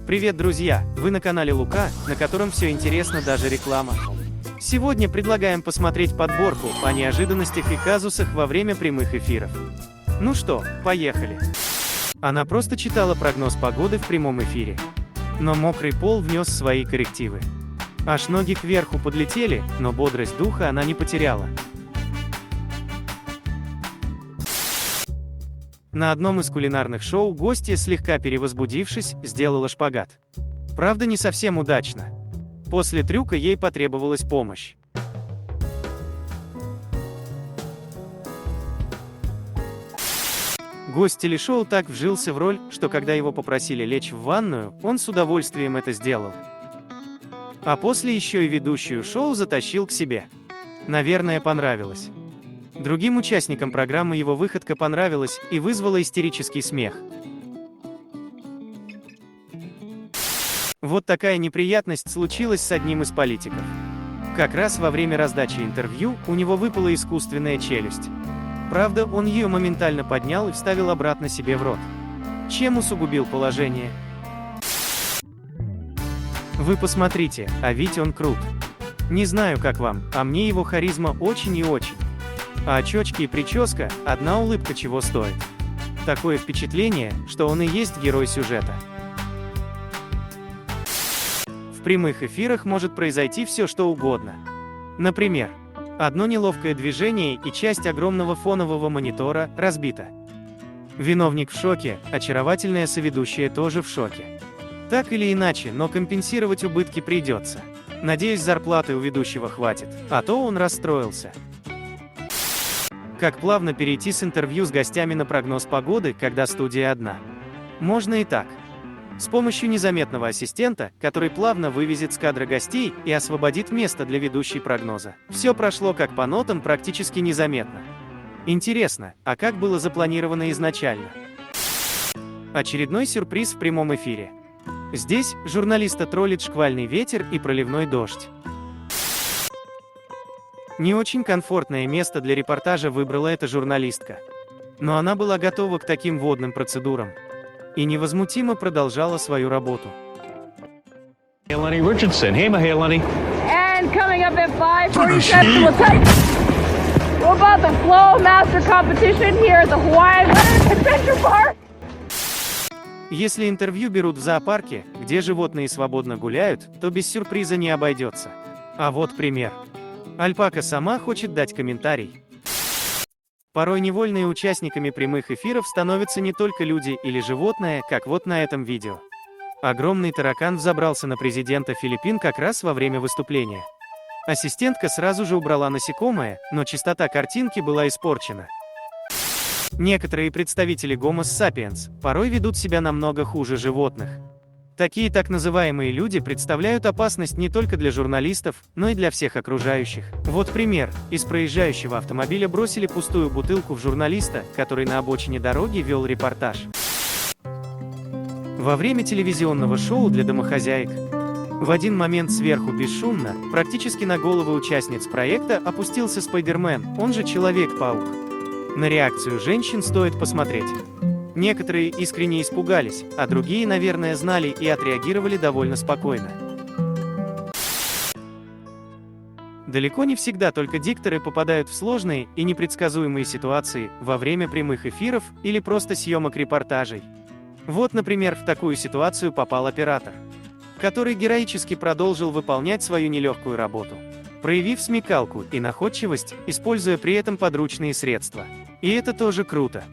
Привет, друзья! Вы на канале Лука, на котором все интересно, даже реклама. Сегодня предлагаем посмотреть подборку о неожиданностях и казусах во время прямых эфиров. Ну что, поехали! Она просто читала прогноз погоды в прямом эфире. Но мокрый пол внес свои коррективы. Аж ноги кверху подлетели, но бодрость духа она не потеряла. На одном из кулинарных шоу гостья, слегка перевозбудившись, сделала шпагат. Правда, не совсем удачно. После трюка ей потребовалась помощь. Гость телешоу так вжился в роль, что когда его попросили лечь в ванную, он с удовольствием это сделал. А после еще и ведущую шоу затащил к себе. Наверное, понравилось. Другим участникам программы его выходка понравилась и вызвала истерический смех. Вот такая неприятность случилась с одним из политиков. Как раз во время раздачи интервью у него выпала искусственная челюсть. Правда, он ее моментально поднял и вставил обратно себе в рот. Чем усугубил положение? Вы посмотрите, а ведь он крут. Не знаю, как вам, а мне его харизма очень и очень. А очечки и прическа – одна улыбка чего стоит. Такое впечатление, что он и есть герой сюжета. В прямых эфирах может произойти все, что угодно. Например, одно неловкое движение и часть огромного фонового монитора разбита. Виновник в шоке, очаровательная соведущая тоже в шоке. Так или иначе, но компенсировать убытки придется. Надеюсь, зарплаты у ведущего хватит, а то он расстроился. Как плавно перейти с интервью с гостями на прогноз погоды, когда студия одна? Можно и так. С помощью незаметного ассистента, который плавно вывезет с кадра гостей и освободит место для ведущей прогноза. Все прошло как по нотам, практически незаметно. Интересно, а как было запланировано изначально? Очередной сюрприз в прямом эфире. Здесь журналиста троллит шквальный ветер и проливной дождь. Не очень комфортное место для репортажа выбрала эта журналистка. Но она была готова к таким водным процедурам. И невозмутимо продолжала свою работу. Lenny Richardson. Hey, Lenny. And coming up at 5:47, we'll tell you about the Flow Master Competition here at the Hawaiian Adventure Park. Если интервью берут в зоопарке, где животные свободно гуляют, то без сюрприза не обойдется. А вот пример. Альпака сама хочет дать комментарий. Порой невольные участниками прямых эфиров становятся не только люди или животные, как вот на этом видео. Огромный таракан взобрался на президента Филиппин как раз во время выступления. Ассистентка сразу же убрала насекомое, но чистота картинки была испорчена. Некоторые представители Homo sapiens порой ведут себя намного хуже животных. Такие так называемые люди представляют опасность не только для журналистов, но и для всех окружающих. Вот пример. Из проезжающего автомобиля бросили пустую бутылку в журналиста, который на обочине дороги вел репортаж. Во время телевизионного шоу для домохозяек в один момент сверху бесшумно, практически на головы участниц проекта, опустился Спайдермен, он же Человек-паук. На реакцию женщин стоит посмотреть. Некоторые искренне испугались, а другие, наверное, знали и отреагировали довольно спокойно. Далеко не всегда только дикторы попадают в сложные и непредсказуемые ситуации во время прямых эфиров или просто съемок репортажей. Вот, например, в такую ситуацию попал оператор, который героически продолжил выполнять свою нелегкую работу, проявив смекалку и находчивость, используя при этом подручные средства. И это тоже круто.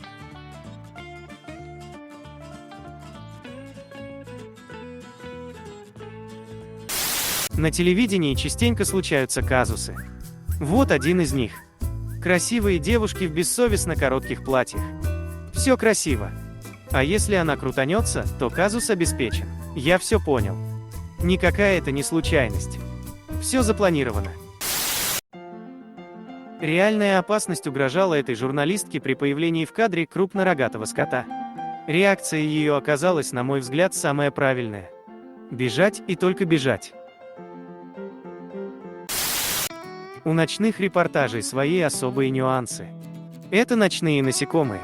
На телевидении частенько случаются казусы. Вот один из них. Красивые девушки в бессовестно коротких платьях. Все красиво. А если она крутанется, то казус обеспечен. Я все понял. Никакая это не случайность. Все запланировано. Реальная опасность угрожала этой журналистке при появлении в кадре крупнорогатого скота. Реакция ее оказалась, на мой взгляд, самая правильная. Бежать и только бежать. У ночных репортажей свои особые нюансы. Это ночные насекомые.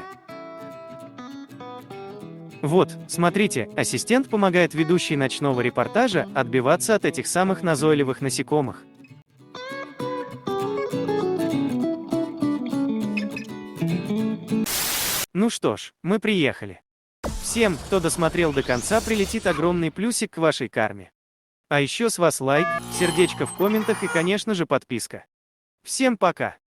Вот, смотрите, ассистент помогает ведущей ночного репортажа отбиваться от этих самых назойливых насекомых. Ну что ж, мы приехали. Всем, кто досмотрел до конца, прилетит огромный плюсик к вашей карме. А еще с вас лайк, сердечко в комментах и, конечно же, подписка. Всем пока!